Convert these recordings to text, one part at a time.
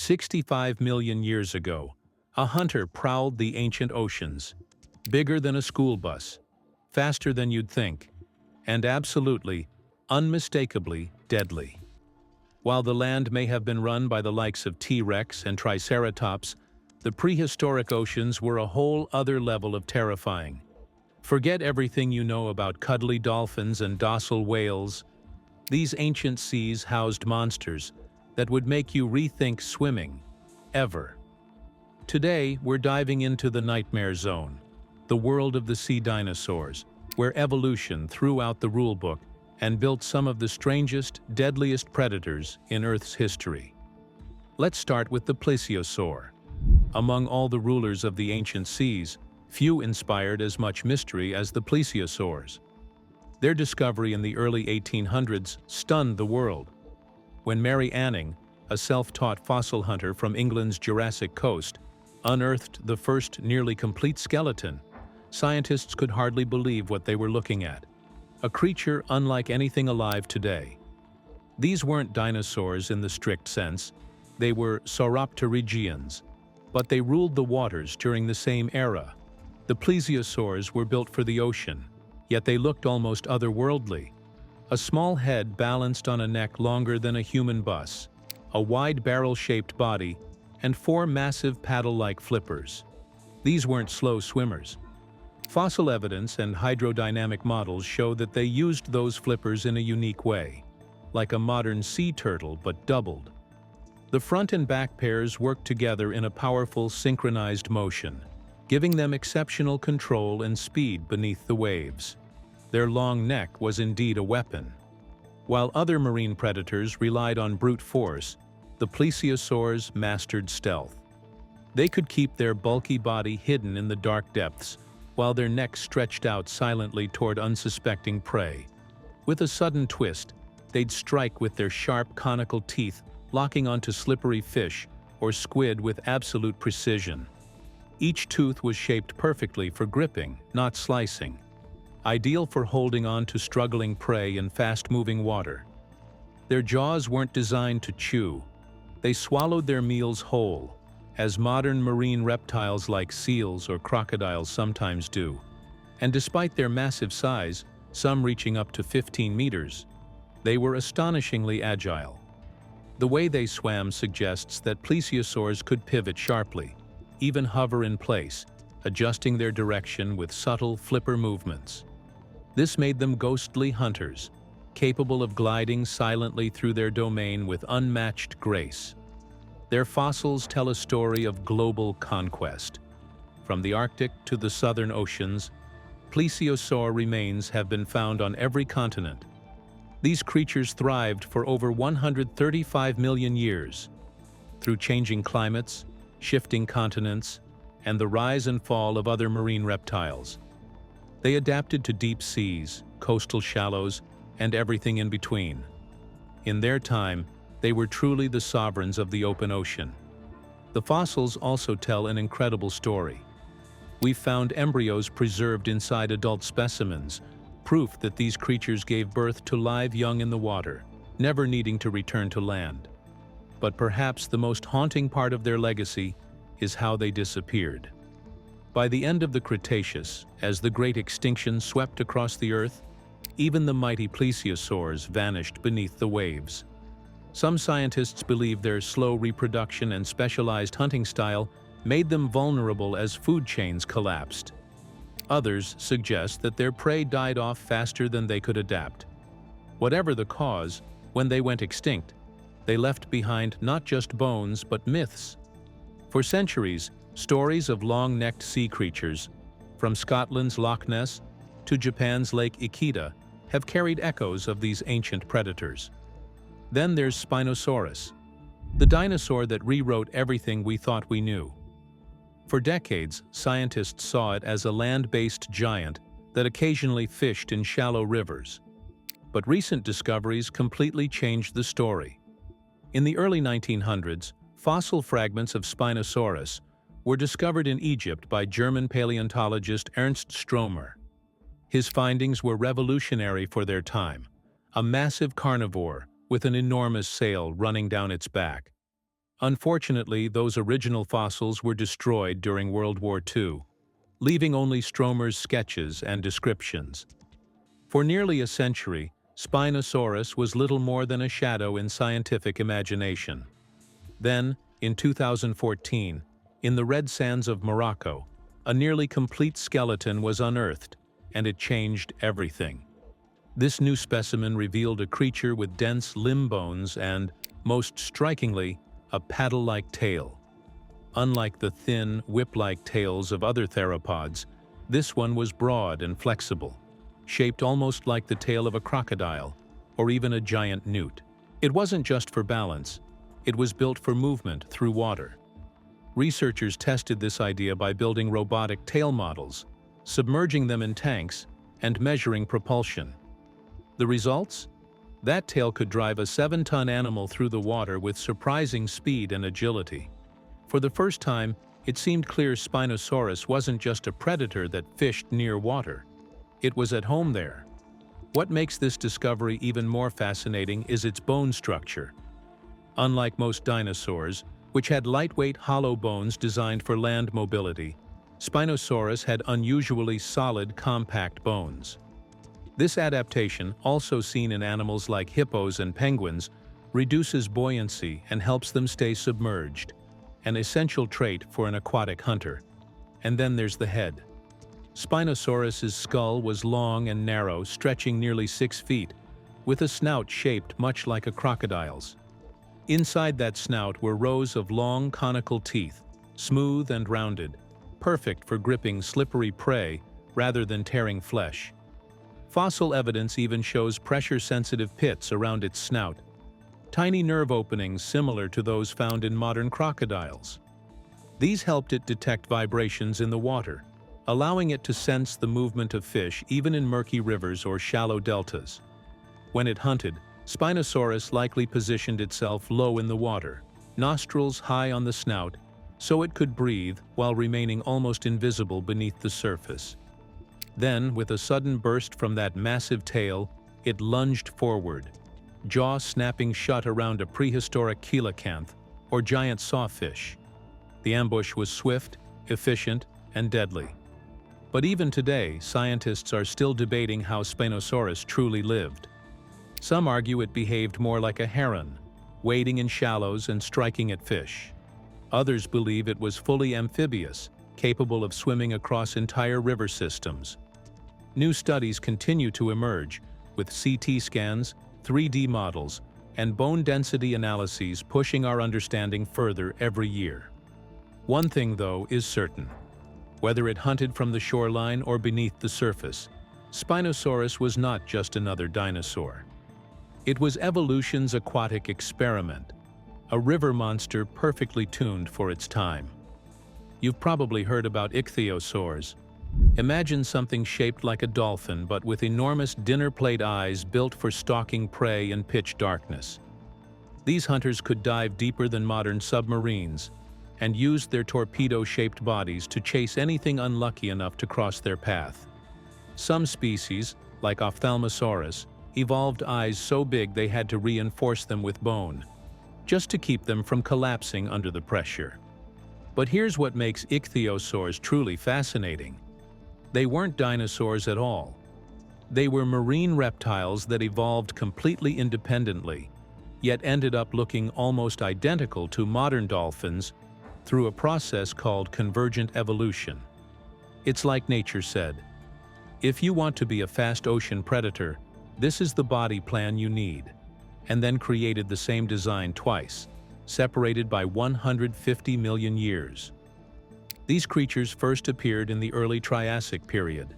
65 million years ago, a hunter prowled the ancient oceans, bigger than a school bus, faster than you'd think, and absolutely, unmistakably deadly. While the land may have been run by the likes of T-Rex and Triceratops, the prehistoric oceans were a whole other level of terrifying. Forget everything you know about cuddly dolphins and docile whales. These ancient seas housed monsters that would make you rethink swimming, ever. Today, we're diving into the nightmare zone, the world of the sea dinosaurs, where evolution threw out the rulebook and built some of the strangest, deadliest predators in Earth's history. Let's start with the plesiosaur. Among all the rulers of the ancient seas, few inspired as much mystery as the plesiosaurs. Their discovery in the early 1800s stunned the world. When Mary Anning, a self-taught fossil hunter from England's Jurassic coast, unearthed the first nearly complete skeleton, scientists could hardly believe what they were looking at. A creature unlike anything alive today. These weren't dinosaurs in the strict sense. They were sauropterygians, but they ruled the waters during the same era. The plesiosaurs were built for the ocean, yet they looked almost otherworldly. A small head balanced on a neck longer than a human bus, a wide barrel-shaped body, and 4 massive paddle-like flippers. These weren't slow swimmers. Fossil evidence and hydrodynamic models show that they used those flippers in a unique way, like a modern sea turtle but doubled. The front and back pairs worked together in a powerful synchronized motion, giving them exceptional control and speed beneath the waves. Their long neck was indeed a weapon. While other marine predators relied on brute force, the plesiosaurs mastered stealth. They could keep their bulky body hidden in the dark depths, while their necks stretched out silently toward unsuspecting prey. With a sudden twist, they'd strike with their sharp conical teeth, locking onto slippery fish or squid with absolute precision. Each tooth was shaped perfectly for gripping, not slicing, ideal for holding on to struggling prey in fast-moving water. Their jaws weren't designed to chew. They swallowed their meals whole, as modern marine reptiles like seals or crocodiles sometimes do. And despite their massive size, some reaching up to 15 meters, they were astonishingly agile. The way they swam suggests that plesiosaurs could pivot sharply, even hover in place, adjusting their direction with subtle flipper movements. This made them ghostly hunters, capable of gliding silently through their domain with unmatched grace. Their fossils tell a story of global conquest. From the Arctic to the southern oceans, plesiosaur remains have been found on every continent. These creatures thrived for over 135 million years. Through changing climates, shifting continents, and the rise and fall of other marine reptiles, they adapted to deep seas, coastal shallows, and everything in between. In their time, they were truly the sovereigns of the open ocean. The fossils also tell an incredible story. We've found embryos preserved inside adult specimens, proof that these creatures gave birth to live young in the water, never needing to return to land. But perhaps the most haunting part of their legacy is how they disappeared. By the end of the Cretaceous, as the Great Extinction swept across the Earth, even the mighty plesiosaurs vanished beneath the waves. Some scientists believe their slow reproduction and specialized hunting style made them vulnerable as food chains collapsed. Others suggest that their prey died off faster than they could adapt. Whatever the cause, when they went extinct, they left behind not just bones but myths. For centuries, stories of long-necked sea creatures, from Scotland's Loch Ness to Japan's Lake Ikeda, have carried echoes of these ancient predators. Then there's Spinosaurus, the dinosaur that rewrote everything we thought we knew. For decades, scientists saw it as a land-based giant that occasionally fished in shallow rivers. But recent discoveries completely changed the story. In the early 1900s, fossil fragments of Spinosaurus were discovered in Egypt by German paleontologist Ernst Stromer. His findings were revolutionary for their time, a massive carnivore with an enormous sail running down its back. Unfortunately, those original fossils were destroyed during World War II, leaving only Stromer's sketches and descriptions. For nearly a century, Spinosaurus was little more than a shadow in scientific imagination. Then, in 2014, in the red sands of Morocco, a nearly complete skeleton was unearthed, and it changed everything. This new specimen revealed a creature with dense limb bones and, most strikingly, a paddle-like tail. Unlike the thin, whip-like tails of other theropods, this one was broad and flexible, shaped almost like the tail of a crocodile or even a giant newt. It wasn't just for balance, it was built for movement through water. Researchers tested this idea by building robotic tail models, submerging them in tanks, and measuring propulsion. The results? That tail could drive a 7-ton animal through the water with surprising speed and agility. For the first time, it seemed clear Spinosaurus wasn't just a predator that fished near water. It was at home there. What makes this discovery even more fascinating is its bone structure. Unlike most dinosaurs, which had lightweight hollow bones designed for land mobility, Spinosaurus had unusually solid, compact bones. This adaptation, also seen in animals like hippos and penguins, reduces buoyancy and helps them stay submerged, an essential trait for an aquatic hunter. And then there's the head. Spinosaurus's skull was long and narrow, stretching nearly 6 feet, with a snout shaped much like a crocodile's. Inside that snout were rows of long, conical teeth, smooth and rounded, perfect for gripping slippery prey rather than tearing flesh. Fossil evidence even shows pressure-sensitive pits around its snout, tiny nerve openings similar to those found in modern crocodiles. These helped it detect vibrations in the water, allowing it to sense the movement of fish even in murky rivers or shallow deltas. When it hunted, Spinosaurus likely positioned itself low in the water, nostrils high on the snout, so it could breathe while remaining almost invisible beneath the surface. Then, with a sudden burst from that massive tail, it lunged forward, jaw snapping shut around a prehistoric coelacanth, or giant sawfish. The ambush was swift, efficient, and deadly. But even today, scientists are still debating how Spinosaurus truly lived. Some argue it behaved more like a heron, wading in shallows and striking at fish. Others believe it was fully amphibious, capable of swimming across entire river systems. New studies continue to emerge, with CT scans, 3D models, and bone density analyses pushing our understanding further every year. One thing, though, is certain. Whether it hunted from the shoreline or beneath the surface, Spinosaurus was not just another dinosaur. It was evolution's aquatic experiment, a river monster perfectly tuned for its time. You've probably heard about Ichthyosaurs. Imagine something shaped like a dolphin but with enormous dinner plate eyes built for stalking prey in pitch darkness. These hunters could dive deeper than modern submarines and used their torpedo-shaped bodies to chase anything unlucky enough to cross their path. Some species, like Ophthalmosaurus, evolved eyes so big they had to reinforce them with bone, just to keep them from collapsing under the pressure. But here's what makes Ichthyosaurs truly fascinating. They weren't dinosaurs at all. They were marine reptiles that evolved completely independently, yet ended up looking almost identical to modern dolphins through a process called convergent evolution. It's like nature said, if you want to be a fast ocean predator, this is the body plan you need, and then created the same design twice, separated by 150 million years. These creatures first appeared in the early Triassic period,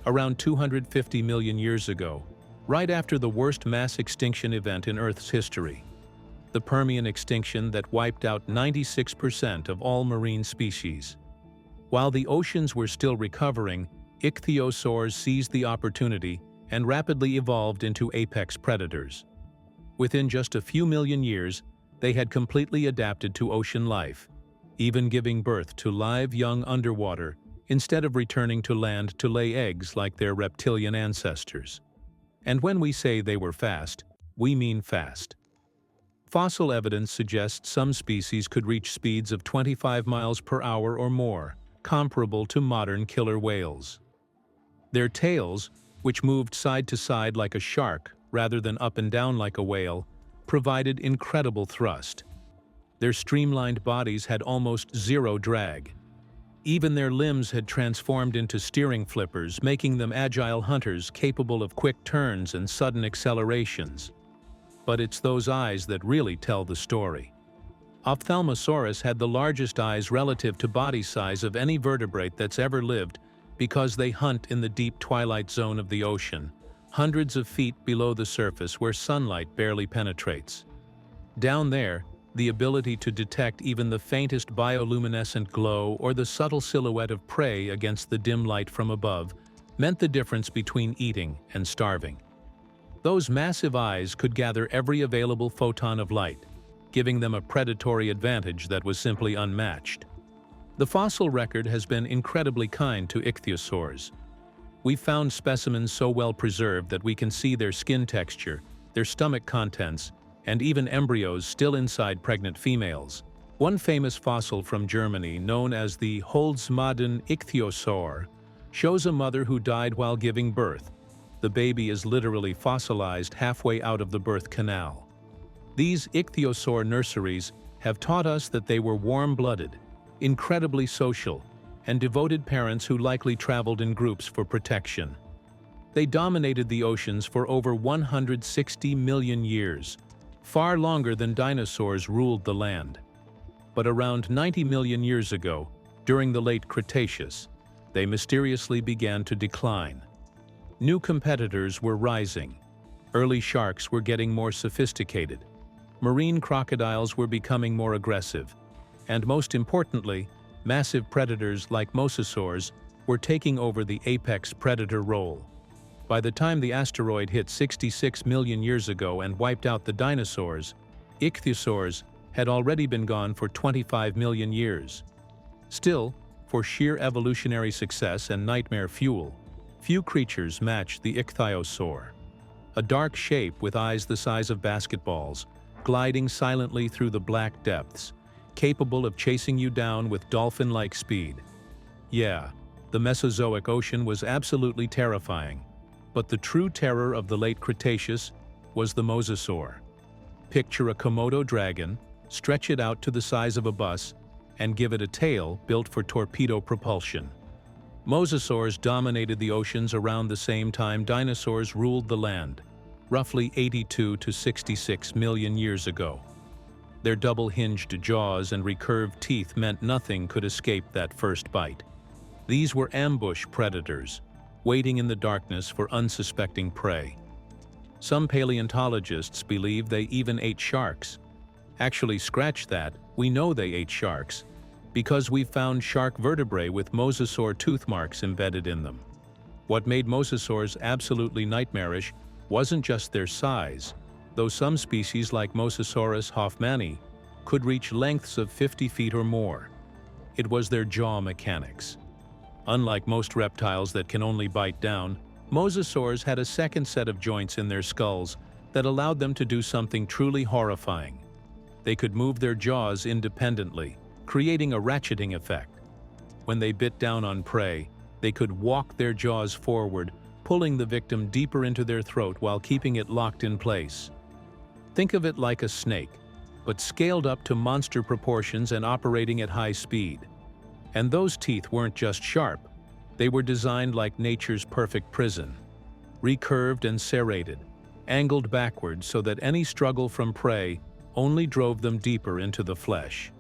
around 250 million years ago, right after the worst mass extinction event in Earth's history, the Permian extinction that wiped out 96% of all marine species. While the oceans were still recovering, Ichthyosaurs seized the opportunity and rapidly evolved into apex predators. Within just a few million years, they had completely adapted to ocean life, even giving birth to live young underwater instead of returning to land to lay eggs like their reptilian ancestors. And when we say they were fast, we mean fast. Fossil evidence suggests some species could reach speeds of 25 miles per hour or more, comparable to modern killer whales. Their tails, which moved side to side like a shark rather than up and down like a whale, provided incredible thrust. Their streamlined bodies had almost zero drag. Even their limbs had transformed into steering flippers, making them agile hunters capable of quick turns and sudden accelerations. But it's those eyes that really tell the story. Ophthalmosaurus had the largest eyes relative to body size of any vertebrate that's ever lived because they hunt in the deep twilight zone of the ocean, hundreds of feet below the surface where sunlight barely penetrates. Down there, the ability to detect even the faintest bioluminescent glow or the subtle silhouette of prey against the dim light from above meant the difference between eating and starving. Those massive eyes could gather every available photon of light, giving them a predatory advantage that was simply unmatched. The fossil record has been incredibly kind to Ichthyosaurs. We've found specimens so well preserved that we can see their skin texture, their stomach contents, and even embryos still inside pregnant females. One famous fossil from Germany, known as the Holzmaden Ichthyosaur, shows a mother who died while giving birth. The baby is literally fossilized halfway out of the birth canal. These Ichthyosaur nurseries have taught us that they were warm-blooded, incredibly social, and devoted parents who likely traveled in groups for protection. They dominated the oceans for over 160 million years, far longer than dinosaurs ruled the land. But around 90 million years ago, during the late Cretaceous, they mysteriously began to decline. New competitors were rising. Early sharks were getting more sophisticated. Marine crocodiles were becoming more aggressive. And most importantly, massive predators like Mosasaurs were taking over the apex predator role. By the time the asteroid hit 66 million years ago and wiped out the dinosaurs, Ichthyosaurs had already been gone for 25 million years. Still, for sheer evolutionary success and nightmare fuel, few creatures match the Ichthyosaur. A dark shape with eyes the size of basketballs, gliding silently through the black depths, capable of chasing you down with dolphin-like speed. Yeah, the Mesozoic ocean was absolutely terrifying, but the true terror of the late Cretaceous was the mosasaur. Picture a Komodo dragon, stretch it out to the size of a bus, and give it a tail built for torpedo propulsion. Mosasaurs dominated the oceans around the same time dinosaurs ruled the land, roughly 82 to 66 million years ago. Their double-hinged jaws and recurved teeth meant nothing could escape that first bite. These were ambush predators, waiting in the darkness for unsuspecting prey. Some paleontologists believe they even ate sharks. Actually, scratch that, we know they ate sharks, because we found shark vertebrae with mosasaur tooth marks embedded in them. What made mosasaurs absolutely nightmarish wasn't just their size, though some species like Mosasaurus hoffmanni could reach lengths of 50 feet or more. It was their jaw mechanics. Unlike most reptiles that can only bite down, mosasaurs had a second set of joints in their skulls that allowed them to do something truly horrifying. They could move their jaws independently, creating a ratcheting effect. When they bit down on prey, they could walk their jaws forward, pulling the victim deeper into their throat while keeping it locked in place. Think of it like a snake, but scaled up to monster proportions and operating at high speed. And those teeth weren't just sharp, they were designed like nature's perfect prison. Recurved and serrated, angled backwards so that any struggle from prey only drove them deeper into the flesh.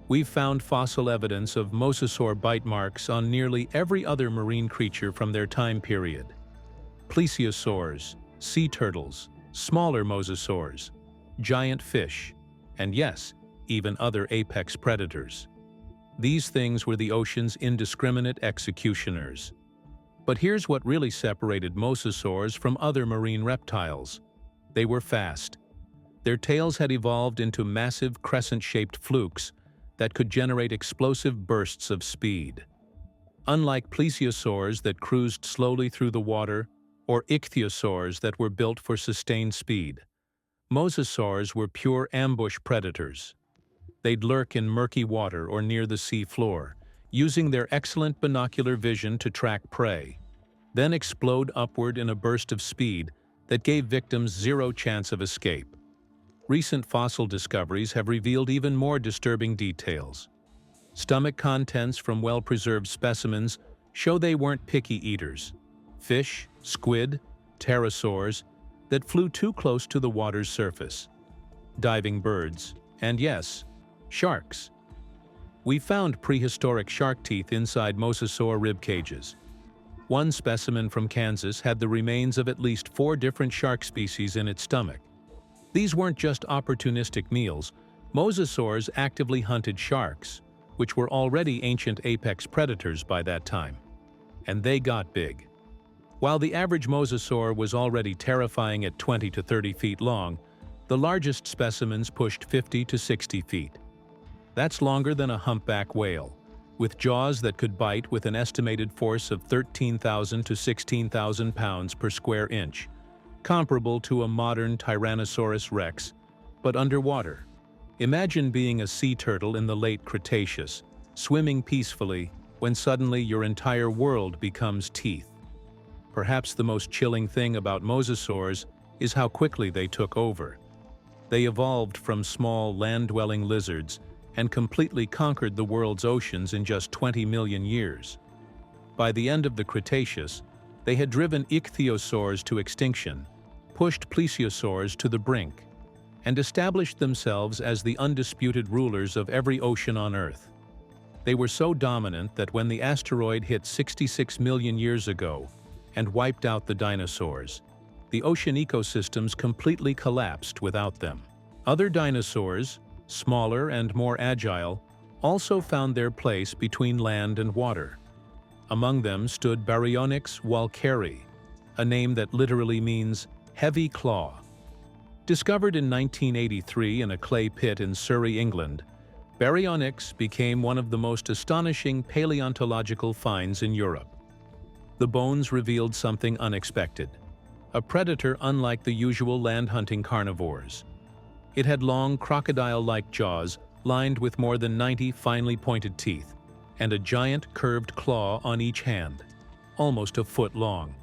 We've found fossil evidence of mosasaur bite marks on nearly every other marine creature from their time period. Plesiosaurs, sea turtles, smaller mosasaurs, giant fish, and yes, even other apex predators. These things were the ocean's indiscriminate executioners. But here's what really separated mosasaurs from other marine reptiles. They were fast. Their tails had evolved into massive crescent-shaped flukes that could generate explosive bursts of speed. Unlike plesiosaurs that cruised slowly through the water, or ichthyosaurs that were built for sustained speed, Mosasaurs were pure ambush predators. They'd lurk in murky water or near the sea floor, using their excellent binocular vision to track prey, then explode upward in a burst of speed that gave victims zero chance of escape. Recent fossil discoveries have revealed even more disturbing details. Stomach contents from well-preserved specimens show they weren't picky eaters. Fish, squid, pterosaurs that flew too close to the water's surface. Diving birds, and yes, sharks. We found prehistoric shark teeth inside mosasaur rib cages. One specimen from Kansas had the remains of at least 4 different shark species in its stomach. These weren't just opportunistic meals. Mosasaurs actively hunted sharks, which were already ancient apex predators by that time. And they got big. While the average mosasaur was already terrifying at 20 to 30 feet long, the largest specimens pushed 50 to 60 feet. That's longer than a humpback whale, with jaws that could bite with an estimated force of 13,000 to 16,000 pounds per square inch, comparable to a modern Tyrannosaurus rex, but underwater. Imagine being a sea turtle in the late Cretaceous, swimming peacefully, when suddenly your entire world becomes teeth. Perhaps the most chilling thing about mosasaurs is how quickly they took over. They evolved from small land-dwelling lizards and completely conquered the world's oceans in just 20 million years. By the end of the Cretaceous, they had driven Ichthyosaurs to extinction, pushed plesiosaurs to the brink, and established themselves as the undisputed rulers of every ocean on Earth. They were so dominant that when the asteroid hit 66 million years ago and wiped out the dinosaurs, the ocean ecosystems completely collapsed without them. Other dinosaurs, smaller and more agile, also found their place between land and water. Among them stood Baryonyx walkeri, a name that literally means heavy claw. Discovered in 1983 in a clay pit in Surrey, England, Baryonyx became one of the most astonishing paleontological finds in Europe. The bones revealed something unexpected, a predator unlike the usual land-hunting carnivores. It had long, crocodile-like jaws lined with more than 90 finely pointed teeth, and a giant curved claw on each hand, almost a foot long.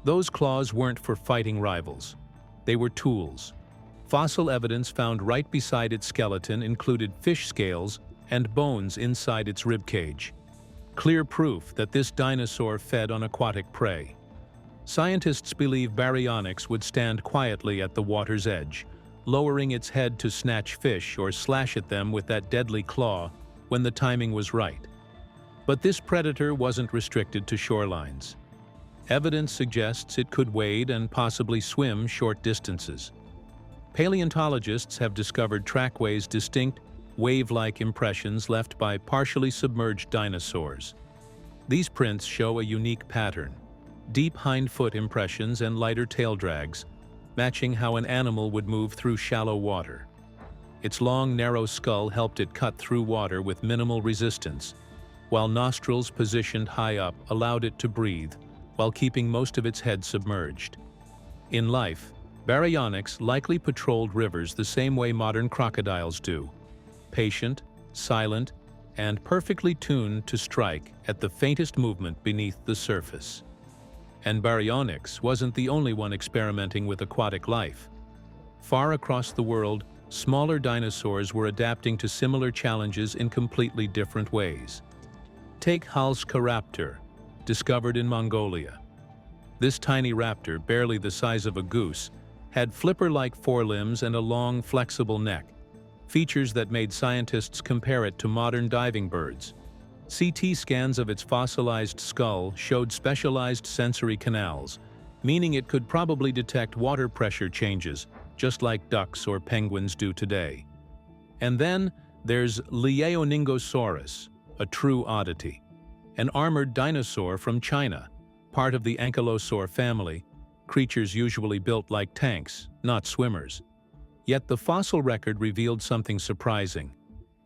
Those claws weren't for fighting rivals. They were tools. Fossil evidence found right beside its skeleton included fish scales and bones inside its ribcage. Clear proof that this dinosaur fed on aquatic prey. Scientists believe Baryonyx would stand quietly at the water's edge, lowering its head to snatch fish or slash at them with that deadly claw when the timing was right. But this predator wasn't restricted to shorelines. Evidence suggests it could wade and possibly swim short distances. Paleontologists have discovered trackways distinct, wave-like impressions left by partially submerged dinosaurs. These prints show a unique pattern: deep hindfoot impressions and lighter tail drags, matching how an animal would move through shallow water. Its long, narrow skull helped it cut through water with minimal resistance, while nostrils positioned high up allowed it to breathe while keeping most of its head submerged. In life, Baryonyx likely patrolled rivers the same way modern crocodiles do: patient, silent, and perfectly tuned to strike at the faintest movement beneath the surface. And Baryonyx wasn't the only one experimenting with aquatic life. Far across the world, smaller dinosaurs were adapting to similar challenges in completely different ways. Take Halskaraptor, discovered in Mongolia. This tiny raptor, barely the size of a goose, had flipper-like forelimbs and a long, flexible neck, features that made scientists compare it to modern diving birds. CT scans of its fossilized skull showed specialized sensory canals, meaning it could probably detect water pressure changes, just like ducks or penguins do today. And then there's Liaoningosaurus, a true oddity, an armored dinosaur from China, part of the ankylosaur family, creatures usually built like tanks, not swimmers. Yet the fossil record revealed something surprising.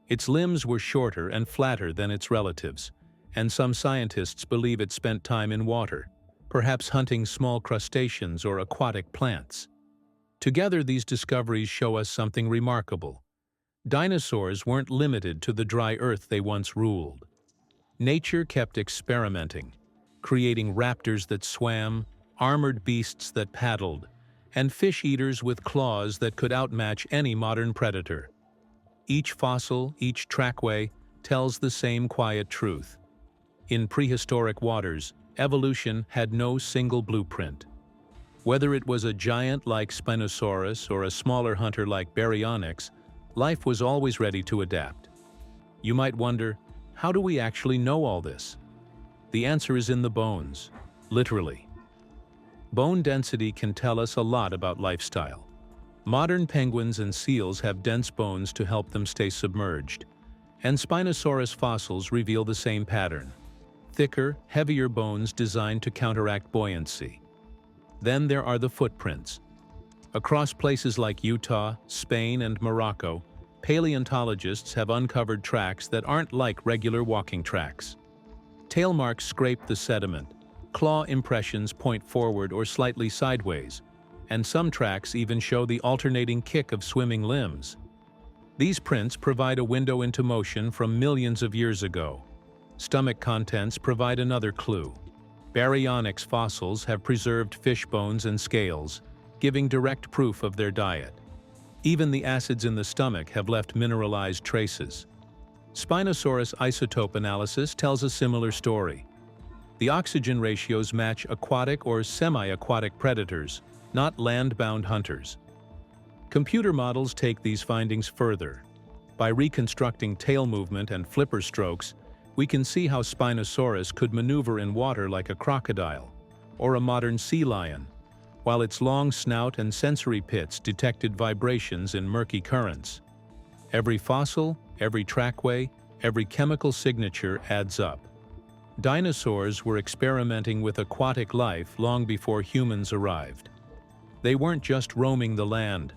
Its limbs were shorter and flatter than its relatives, and some scientists believe it spent time in water, perhaps hunting small crustaceans or aquatic plants. Together, these discoveries show us something remarkable. Dinosaurs weren't limited to the dry earth they once ruled. Nature kept experimenting, creating raptors that swam, armored beasts that paddled, and fish-eaters with claws that could outmatch any modern predator. Each fossil, each trackway, tells the same quiet truth. In prehistoric waters, evolution had no single blueprint. Whether it was a giant like Spinosaurus or a smaller hunter like Baryonyx, life was always ready to adapt. You might wonder, how do we actually know all this? The answer is in the bones, literally. Bone density can tell us a lot about lifestyle. Modern penguins and seals have dense bones to help them stay submerged, and Spinosaurus fossils reveal the same pattern. Thicker, heavier bones designed to counteract buoyancy. Then there are the footprints. Across places like Utah, Spain, and Morocco, paleontologists have uncovered tracks that aren't like regular walking tracks. Tail marks scrape the sediment, claw impressions point forward or slightly sideways, and some tracks even show the alternating kick of swimming limbs. These prints provide a window into motion from millions of years ago. Stomach contents provide another clue. Baryonyx fossils have preserved fish bones and scales, giving direct proof of their diet. Even the acids in the stomach have left mineralized traces. Spinosaurus isotope analysis tells a similar story. The oxygen ratios match aquatic or semi-aquatic predators, not land-bound hunters. Computer models take these findings further. By reconstructing tail movement and flipper strokes, we can see how Spinosaurus could maneuver in water like a crocodile, or a modern sea lion, while its long snout and sensory pits detected vibrations in murky currents. Every fossil, every trackway, every chemical signature adds up. Dinosaurs were experimenting with aquatic life long before humans arrived. They weren't just roaming the land.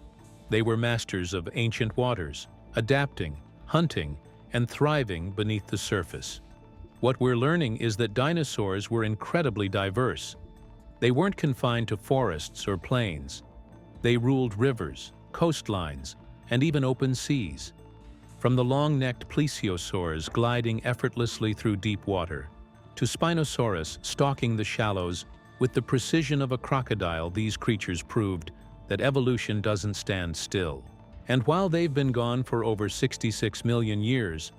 They were masters of ancient waters, adapting, hunting, and thriving beneath the surface. What we're learning is that dinosaurs were incredibly diverse. They weren't confined to forests or plains. They ruled rivers, coastlines, and even open seas. From the long-necked plesiosaurs gliding effortlessly through deep water, to Spinosaurus stalking the shallows, with the precision of a crocodile, these creatures proved that evolution doesn't stand still. And while they've been gone for over 66 million years,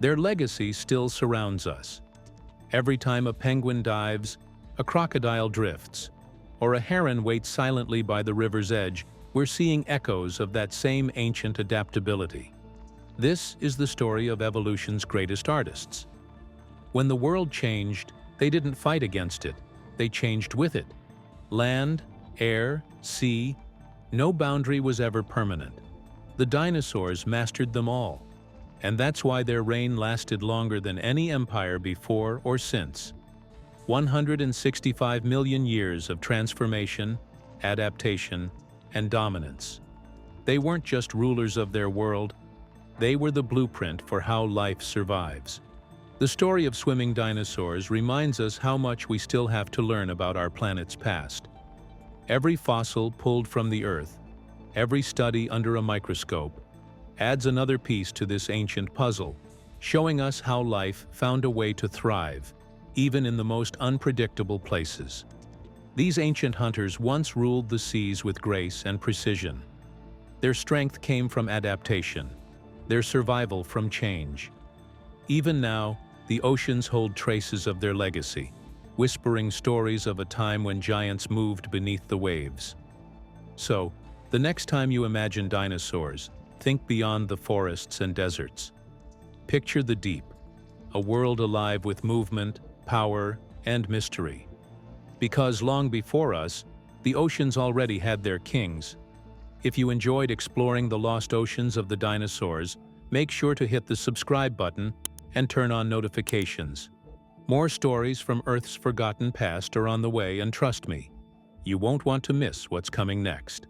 their legacy still surrounds us. Every time a penguin dives, a crocodile drifts, or a heron waits silently by the river's edge, we're seeing echoes of that same ancient adaptability. This is the story of evolution's greatest artists. When the world changed, they didn't fight against it, they changed with it. Land, air, sea, no boundary was ever permanent. The dinosaurs mastered them all, and that's why their reign lasted longer than any empire before or since. 165 million years of transformation, adaptation, and dominance. They weren't just rulers of their world, they were the blueprint for how life survives. The story of swimming dinosaurs reminds us how much we still have to learn about our planet's past. Every fossil pulled from the earth, every study under a microscope, adds another piece to this ancient puzzle, showing us how life found a way to thrive, even in the most unpredictable places. These ancient hunters once ruled the seas with grace and precision. Their strength came from adaptation, their survival from change. Even now, the oceans hold traces of their legacy, whispering stories of a time when giants moved beneath the waves. So, the next time you imagine dinosaurs, think beyond the forests and deserts. Picture the deep, a world alive with movement, power, and mystery. Because long before us, the oceans already had their kings. If you enjoyed exploring the lost oceans of the dinosaurs, make sure to hit the subscribe button and turn on notifications. More stories from Earth's forgotten past are on the way, and trust me, you won't want to miss what's coming next.